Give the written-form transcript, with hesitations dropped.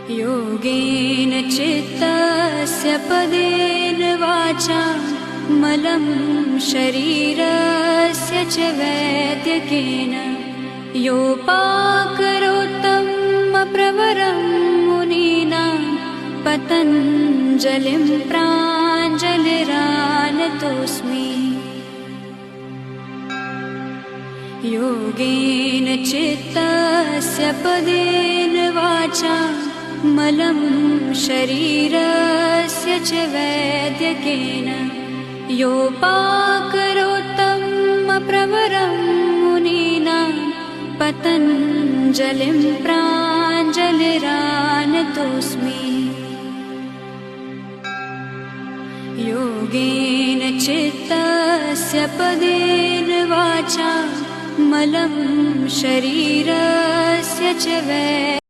योगेन चित्तस्य पदेन वाचा मलं शरीरस्य च वैद्यकेन योपाकरोत्तमप्रवरं मुनीनां पतञ्जलिं प्राञ्जलिरानतोऽस्मि। योगेन चित्तस्य पदेन वाचा मलं शरीरस्य च वैद्यकेन योपाकरोत्तमप्रवरं मुनीनां पतञ्जलिं प्राञ्जलिरानतोऽस्मि। योगेन चित्तस्य पदेन वाचा मलं शरीरस्य च